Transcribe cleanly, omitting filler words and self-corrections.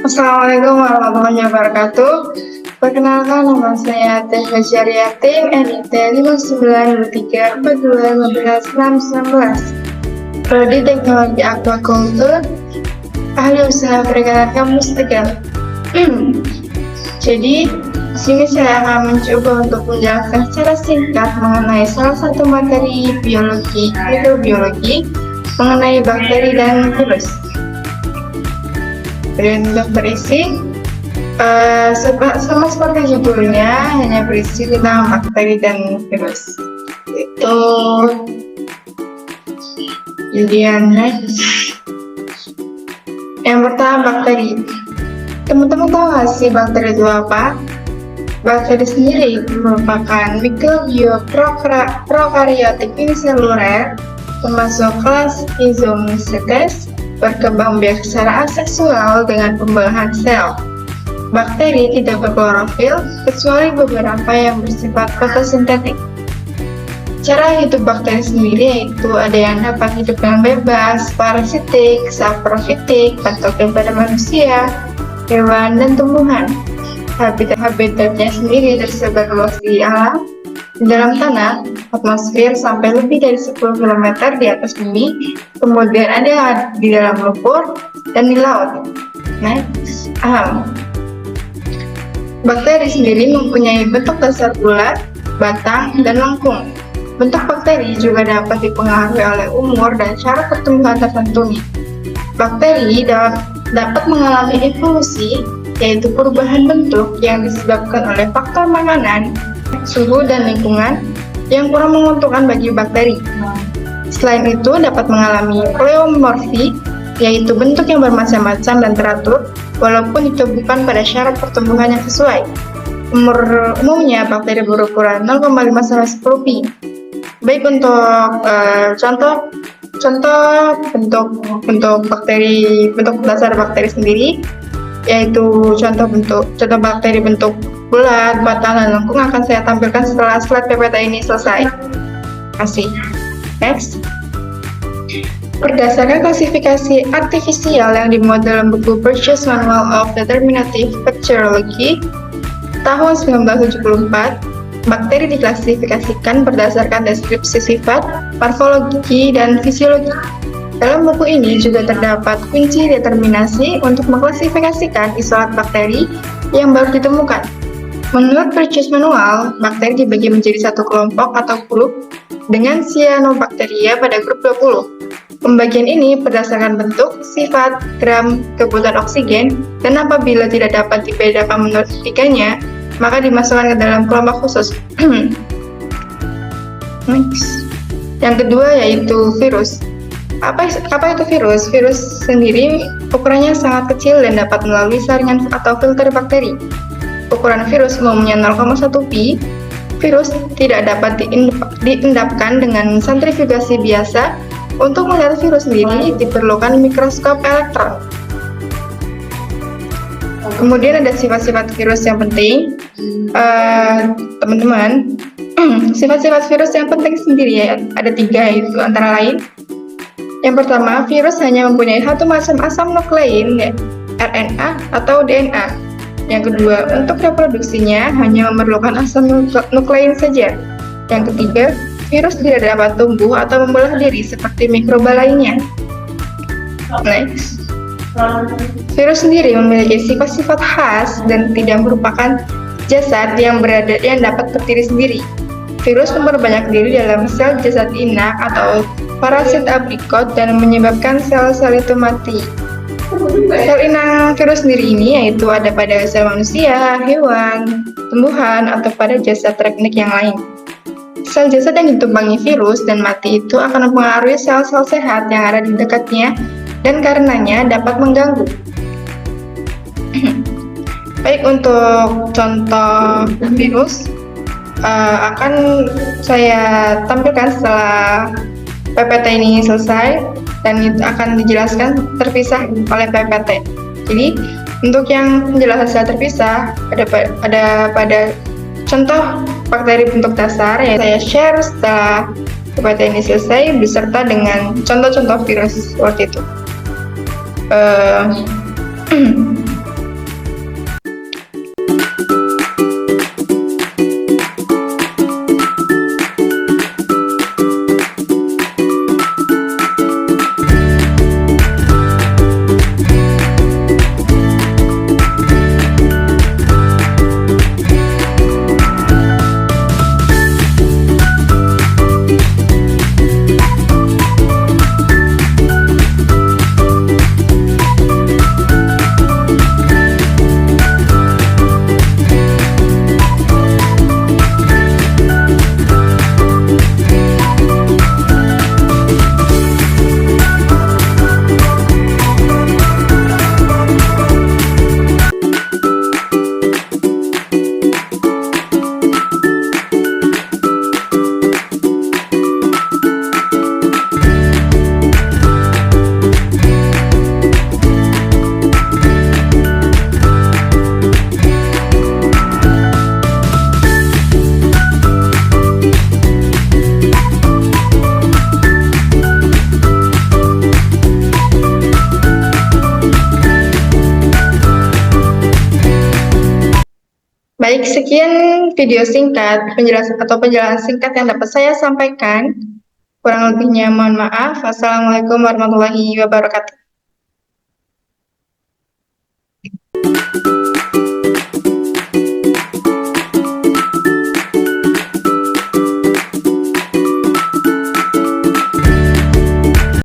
Assalamualaikum warahmatullahi wabarakatuh. Perkenalkan, nama saya Teh Fasyariyatin, NIT 5923421516. Prodi Teknologi Aquaculture, ahli usaha perikanan kampus Tegal. Jadi, di sini saya akan mencoba untuk menjelaskan secara singkat mengenai salah satu materi biologi, mikrobiologi, mengenai bakteri dan virus. Dan untuk berisi, sama seperti judulnya, hanya berisi tentang bakteri dan virus. Itu kemudian yang pertama, bakteri. Teman-teman tahu nggak sih bakteri itu apa? Bakteri sendiri merupakan mikrobio prokaryotik uniseluler, termasuk kelas Rhizomycetes, berkembang biak secara aseksual dengan pembelahan sel. Bakteri tidak berklorofil kecuali beberapa yang bersifat fotosintetik. Cara hidup bakteri sendiri yaitu ada yang dapat hidup dengan bebas, parasitik, saprofitik, patogen pada manusia, hewan, dan tumbuhan. Habitatnya sendiri tersebar luas di alam, di dalam tanah, atmosfer sampai lebih dari 10 km di atas bumi, kemudian ada di dalam lumpur dan di laut. Bakteri sendiri mempunyai bentuk dasar bulat, batang, dan lengkung. Bentuk bakteri juga dapat dipengaruhi oleh umur dan cara pertumbuhan tertentu. Bakteri dapat mengalami evolusi, yaitu perubahan bentuk yang disebabkan oleh faktor makanan, suhu, dan lingkungan yang kurang menguntungkan bagi bakteri. Selain itu, dapat mengalami pleomorfi, yaitu bentuk yang bermacam-macam dan teratur, walaupun itu bukan pada syarat pertumbuhan yang sesuai. Umumnya, bakteri berukuran 0,5 sampai 10 pi. Baik untuk contoh bentuk dasar bakteri sendiri, yaitu contoh bakteri bentuk bulat, batang, dan lengkung akan saya tampilkan setelah slide PPT ini selesai. Terima kasih. Next. Berdasarkan klasifikasi artifisial yang dimuat dalam buku Purchase Manual of Determinative Bacteriology tahun 1974, bakteri diklasifikasikan berdasarkan deskripsi sifat, morfologi, dan fisiologi. Dalam buku ini juga terdapat kunci determinasi untuk mengklasifikasikan isolat bakteri yang baru ditemukan. Menurut Purchase Manual, bakteri dibagi menjadi satu kelompok atau grup dengan Cyanobacteria pada grup 20. Pembagian ini berdasarkan bentuk, sifat, gram, kebutuhan oksigen, dan apabila tidak dapat dibedakan menurut ketiganya, maka dimasukkan ke dalam kelompok khusus. Next. Yang kedua yaitu virus. Apa itu virus? Virus sendiri ukurannya sangat kecil dan dapat melalui saringan atau filter bakteri. Ukuran virus umumnya 0,1 pi. Virus tidak dapat diendapkan dengan sentrifugasi biasa. Untuk melihat virus sendiri diperlukan mikroskop elektron. Kemudian ada sifat-sifat virus yang penting, teman-teman. Sifat-sifat virus yang penting sendiri ada 3, yaitu antara lain. Yang pertama, virus hanya mempunyai satu macam asam nuklein, RNA atau DNA. Yang kedua, untuk reproduksinya hanya memerlukan asam nuklein saja. Yang ketiga, virus tidak dapat tumbuh atau membelah diri seperti mikroba lainnya. Next. Virus sendiri memiliki sifat-sifat khas dan tidak merupakan jasad yang dapat berdiri sendiri. Virus memperbanyak diri dalam sel jasad inang atau parasit aprikot dan menyebabkan sel-sel itu mati. Sel inang virus sendiri ini yaitu ada pada sel manusia, hewan, tumbuhan, atau pada jasad teknik yang lain. Sel jasad yang ditumpangi virus dan mati itu akan mempengaruhi sel-sel sehat yang ada di dekatnya dan karenanya dapat mengganggu. Baik, untuk contoh virus akan saya tampilkan setelah PPT ini selesai dan itu akan dijelaskan terpisah oleh PPT. Jadi untuk yang penjelasan secara terpisah ada pada contoh bakteri bentuk dasar yang saya share setelah PPT ini selesai beserta dengan contoh-contoh virus seperti itu. Baik, sekian video singkat penjelasan singkat yang dapat saya sampaikan. Kurang lebihnya mohon maaf. Wassalamualaikum warahmatullahi wabarakatuh.